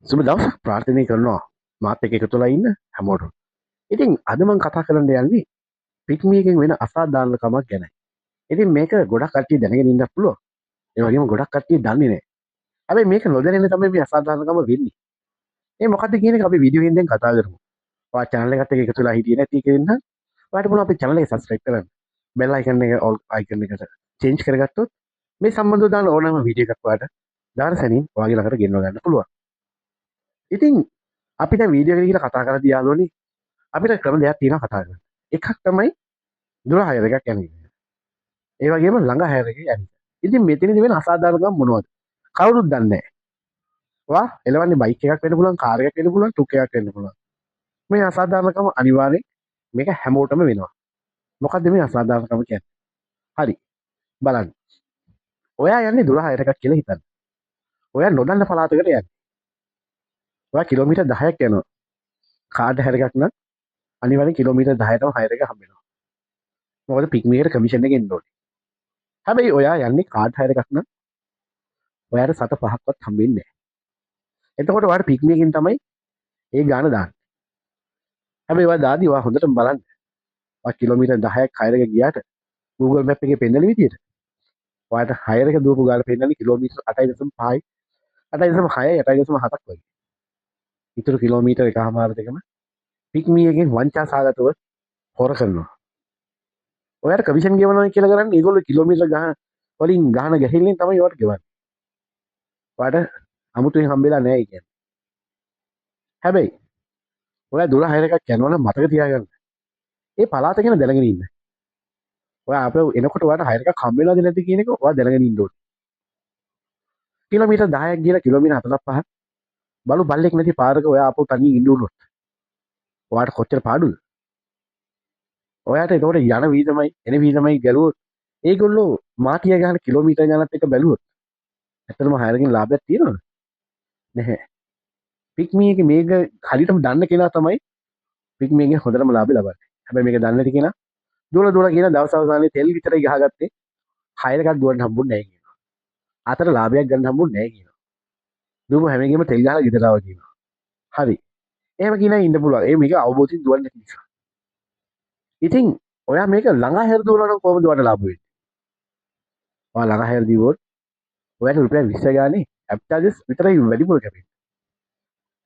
සුබ දවසක් ප්‍රාර්ථනා කරනවා මාත් එක්ක එකතු වෙලා ඉන්න හැමෝටම. ඉතින් අද මම කතා කරන්න යන්නේ පික්මියකින් වෙන අසාධාරණකමක් ගැන. ඉතින් මේක ගොඩක් කට්ටිය දැනගෙන ඉන්නත් පුළුවන්. ඒ වගේම ගොඩක් කට්ටිය දන්නේ නැහැ. හැබැයි මේක නොදැනෙන තමයි මේ අසාධාරණකම වෙන්නේ. ඒ මොකද්ද කියන එක අපි වීඩියෝ එකෙන් දැන් කතා කරමු. ඔයා channel එකත් එක්ක එකතු වෙලා හිටියේ නැති කෙනෙක් නම් ඔයාලට පුළුවන් අපේ channel එක subscribe කරන්න. bell icon එක all icon එකට change කරගත්තොත් මේ සම්බන්ධව දාන ඕනෑම වීඩියෝ එකක් ඔයාලට දාන සැනින් ඔයාගේ ළඟට ගෙන්ව ගන්න පුළුවන්. ඉතින් අපි දැන් වීඩියෝ එක කියලා කතා කරලා යාළුවනේ අපිට ක්‍රම දෙකක් තියෙනවා කතා කරන්න. එකක් තමයි දුර හයර එකක් යන එක. ඒ වගේම ළඟ හයර එකක් යන එක. ඉතින් මෙතනදී වෙන අසාධාරණකම් මොනවද? කවුරුත් දන්නේ නැහැ. වා එලවන්නේ බයික් එකක් වෙන්න පුළුවන්, කාර් එකක් වෙන්න පුළුවන්, ට්‍රක් එකක් වෙන්න පුළුවන්. මේ අසාධාරණකම අනිවාර්යෙන් මේක හැමෝටම වෙනවා. මොකද්ද මේ අසාධාරණකම කියන්නේ? හරි. බලන්න. ඔයා යන්නේ දුර හයර එකක් කියලා හිතන්න. ඔයා නොදන්න පළාතකට යන්නේ. ඔයා කිලෝමීටර් 10ක් යනවා. කාඩ් හයර එකක් නම් අනිවාර්යෙන් කිලෝමීටර් 10ටම හයර එක හම්බ වෙනවා. මොකද පික්නිකට කමිෂන් එක එන්න ඕනේ. හැබැයි ඔයා යන්නේ කාඩ් හයර එකක් නම් ඔයාට සත පහක්වත් හම්බෙන්නේ නැහැ. එතකොට ඔයාට පික්නිකකින් තමයි ඒ ගාන දාන්නේ. හැබැයි ඔයා දාදි ඔයා හොඳටම බලන්න. ඔයා කිලෝමීටර් 10ක් හයර එක ගියාට Google Map එකේ පෙන්නන විදියට ඔයාට හයර එක දුවපු ගාන පෙන්නන්නේ කිලෝමීටර් 8.5යි 8.6යි 8.7ක් වගේ. ඊටු කිලෝමීටර් එකමාර දෙකම පික්නිකකින් වංචා සාගතව හොර කරනවා. ඔයාට කමිෂන් ගෙවනවා කියලා කරන්නේ ඒගොල්ලෝ කිලෝමීටර් ගාන වලින් ගාන ගැහිල්ලෙන් තමයි ඔයාට ගෙවන්නේ. ඔයාට අමුතුවෙන් හම්බෙලා නැහැ ඒ කියන්නේ. හැබැයි ඔයා දුර හයර එකක් යනවනම් මතක තියාගන්න. ඒ පළාත ගැන දැනගෙන ඉන්න. ඔයා අපේ එනකොට ඔයාට හයර එකක් හම්බ වෙනවද නැද්ද කියන එක ඔයා දැනගෙන ඉන්න ඕනේ. කිලෝමීටර් 10ක් ගිහලා කිලෝමීටර් 45ක් බලු බල්ලෙක් නැති පාරක ඔයා ආපහු තනියෙන් ඉන්න උනොත් ඔයාට කොච්චර පාඩුද? ඔයාට ඒතකොට යන වීදමයි එන වීදමයි ගැලුවොත් ඒගොල්ලෝ මාටිය ගහන කිලෝමීටර් ගණනත් එක බැලුවොත් ඇත්තටම හයරකින් ලාභයක් තියෙනවද? නැහැ. පික්මී එක මේක හරියටම දන්න කෙනා තමයි පික්මී එකෙන් හොඳටම ලාභය ලබන්නේ. හැබැයි මේක දන්නේ නැති කෙනා දුවලා දුවලා කියන දවස් අවසානයේ තෙල් විතරයි ගහගත්තේ හයර එකක් දුවන්න හම්බුන්නේ නැහැ කියනවා. අතර ලාභයක් ගන්න හම්බුන්නේ නැහැ කියනවා. දුවම හැම එකෙම තෙල් ගහලා ගෙදර ආවා කියනවා. හරි. එහෙම කියනා ඉන්න පුළුවන්. ඒ මේක අවබෝධයෙන් දුවන්නේ නැති නිසා. ඉතින් ඔයා මේක ළඟා හැර දුවනවා නම් කොහොමද ඔයාට ලාභ වෙන්නේ? ඔයා ළඟා හැර දිවුවොත් ඔයාට රුපියල් 20 ගානේ ඇප් චාර්ජස් විතරයි වැඩිපුර කැපෙන්නේ.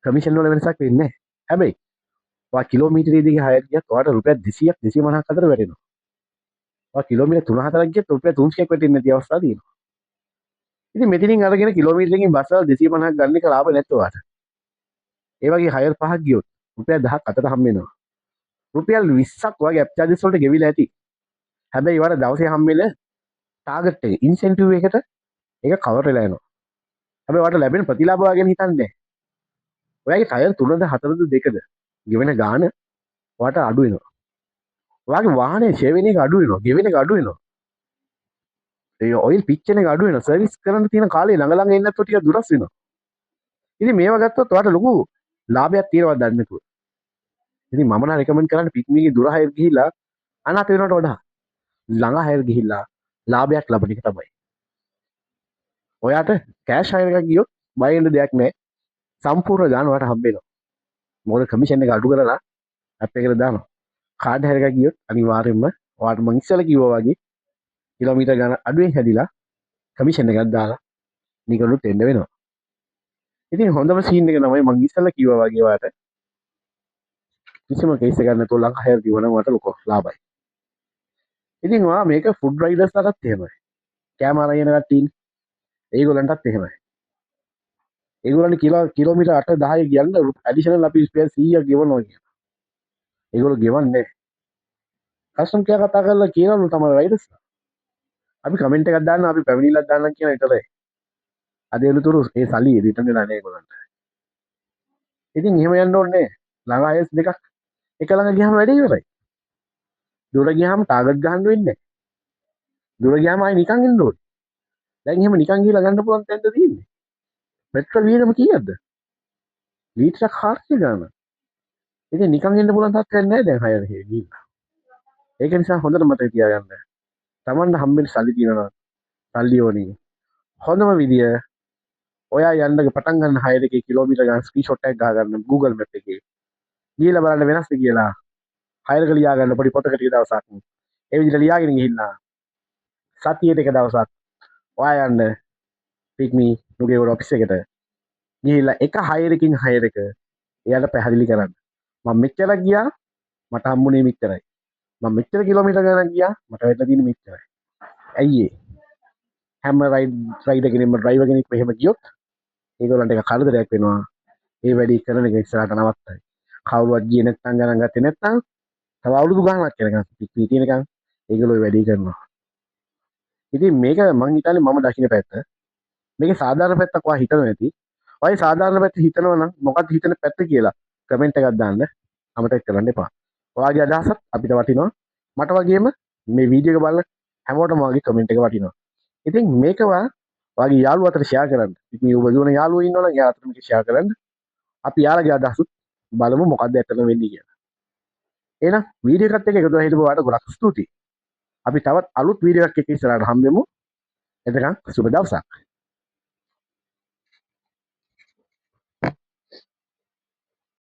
කමිෂන් වල වෙනසක් වෙන්නේ නැහැ. හැබැයි ඔයා කිලෝමීටරෙ දිගේ හයර ගියත් ඔයාට රුපියල් 200ක් 250ක් අතර වැටෙනවා. ඔයා කිලෝමීටර් 3-4ක් ගියත් රුපියල් 300ක් වැටෙන්නේ නැති අවස්ථා තියෙනවා. ඉතින් මෙතනින් අරගෙන කිලෝමීටරකින් බස් වල 250ක් ගන්න එක ලාභ නැත්ද ඔයාට? ඒ වගේ හයර් පහක් ගියොත් රුපියල් 10ක් අතට හම්බ වෙනවා. රුපියල් 20ක් වගේ ඇප් චාර්ජස් වලට ගෙවිලා ඇති. හැබැයි ඔයාලා දවසේ හම්බෙන ටාගට් එක ඉන්සෙන්ටිව් එකට ඒක කවර් වෙලා යනවා. හැබැයි ඔයාලට ලැබෙන ප්‍රතිලාභ ඔයා ගැන හිතන්නේ නැහැ. ඔයාගේ ටයර් 3ද 4ද 2ද ගෙවෙන ගාන ඔයාට අඩු වෙනවා. ඔයාගේ වාහනේ ෂේ වෙන එක අඩු වෙනවා. ගෙවෙන එක අඩු වෙනවා. ඒ ඔයිල් පිච්චෙන එක අඩු වෙනවා. සර්විස් කරන්න තියෙන කාලේ ළඟ ළඟ එන්නත් ටික දුරස් වෙනවා. ඉතින් මේව ගත්තොත් ඔයාට ලොකු ලාභයක් තියෙනවා දන්නේ නැතුව. ඉතින් මම නම් රෙකමන්ඩ් කරන්නේ පික්නිකේ දුර හයර් ගිහිල්ලා අනාථ වෙනවට වඩා ළඟ හයර් ගිහිල්ලා ලාභයක් ලබන එක තමයි. ඔයාට කෑෂ් හයර් එකක් ගියොත් බය වෙන්න දෙයක් නැහැ. සම්පූර්ණ ගාන ඔයාට හම්බ වෙනවා. මොකද කමිෂන් එක අඩු කරලා ඇප් එකට දානවා. කාඩ් හයර් එකක් ගියොත් අනිවාර්යයෙන්ම ඔයාට මං ඉස්සෙල්ලා කිව්වා වගේ කිලෝමීටර් ගාන අඩුවෙන් හැදිලා කමිෂන් එකක් දාලා නිකනුත් එන්න වෙනවා. ඉතින් හොඳම සීන් එක තමයි මං ඉස්සෙල්ලා කිව්වා වගේ ඔයාට කිසිම කේස් එකක් නැතුව ළඟ හයර් දිවනම් ඔයාට ලොකු ලාභයි. ඉතින් ඔයා මේක ෆුඩ් රයිඩර්ස්ලටත් එහෙමයි. කෑම අරගෙන කට්ටිය ඉන්නේ. ඒගොල්ලන්ටත් එහෙමයි. ඒගොල්ලන්ට කිලෝමීටර් 8 10 ගියන්න ඇඩිෂනල් අපි රුපියල් 100ක් ගෙවනවා කියන. ඒගොල්ලෝ ගෙවන්නේ කස්ටම් කෙයා කතා කරලා කියනවලු තමයි රයිඩර්ස්. අපි කමෙන්ට් එකක් දාන්න අපි පැමිණිල්ලක් දාන්න කියන විතරයි. අද එළුතුරු ඒ සල්ලි රිටර්න් වෙලා නැහැ ඒගොල්ලන්ට. ඉතින් එහෙම යන්න ඕනේ ළඟ අයස් දෙකක් එක ළඟ ගියාම වැඩේ ඉවරයි. දුර ගියාම ටාගට් ගහන්න වෙන්නේ නැහැ. දුර ගියාම ආයි නිකන් ඉන්න ඕනේ. දැන් එහෙම නිකන් ගිහලා ගන්න පුළුවන් තැනද තියෙන්නේ. පෙට්‍රල් වියදම කීයද? ලීටරයක් 400 ගානක්. ඉතින් නිකන් ඉන්න පුළුවන් තත්ත්වයක් නැහැ දැන් හයර හේ ගිහිල්ලා. ඒක නිසා හොඳට මතක තියාගන්න. Tamanne හම්බෙන්න සල්ලි තියෙනවා. සල්ලි ඕනේ. හොඳම විදිය ඔයා යන්න පටන් ගන්න 6 කිලෝමීටර් ගන්න ස්ක්‍රීන්ෂොට් එකක් ගන්න Google Map එකේ. ගිහලා බලන්න වෙනස්ද කියලා. 6ක ලියා ගන්න පොඩි පොතක ටික දවසක්. ඒ විදිහට ලියාගෙන ගිහින් සතියේට එක දවසක් ඔයා යන්න පික්මි නුගේගොඩ ඔෆිස් එකට. ගිහිල්ලා එක හයරකින් හයරක එයාට පැහැදිලි කරන්න. මම මෙච්චර ගියා මට හම්බුනේ මෙච්චරයි. මම මෙච්චර කිලෝමීටර් ගණන් ගියා මට වෙලා තියෙන්නේ මෙච්චරයි. ඇයි ඒ? හැම රයිඩර් කෙනෙක්ම ඩ්‍රයිවර් කෙනෙක් මෙහෙම ගියොත් ඒගොල්ලන්ට ඒක කරදරයක් වෙනවා. ඒ වැඩි කරන එක ඉස්සරහට නවත්තයි. කවුරුවත් ගියේ නැත්නම් ගණන් ගත්තේ නැත්නම් තව අවුරුදු ගාණක් යනකම් පිටි තියෙනකම් ඒගොල්ලෝ ඔය වැඩි කරනවා. ඉතින් මේක මං හිතන්නේ මම දකින්න පැත්ත. මේකේ සාධාරණ පැත්තක් ඔයා හිතනවා ඇති. ඔය සාධාරණ පැත්ත හිතනවා නම් මොකක්ද හිතන පැත්ත කියලා කමෙන්ට් එකක් දාන්න අමතක කරන්න එපා. ඔයාගේ අදහසත් අපිට වටිනවා. මට වගේම මේ වීඩියෝ එක බලන හැමෝටම ඔයාගේ කමෙන්ට් එක වටිනවා. ඉතින් මේක ඔයාගේ යාළුවෝ අතර ෂෙයා කරන්න. ඉතින් මේ ඔබ දුවන යාළුවෝ ඉන්නවනම් එයා අතර මේක ෂෙයා කරන්න. අපි යාළුවගේ අදහසත් බලමු මොකක්ද ඇත්තටම වෙන්නේ කියලා. එහෙනම් වීඩියෝ එකත් එක්ක එකතු වෙලා හිටපු ඔයාලට ගොඩක් ස්තුතියි. අපි තවත් අලුත් වීඩියෝ එකක් එක්ක ඉස්සරහට හම්බෙමු. එතකන් සුබ දවසක්.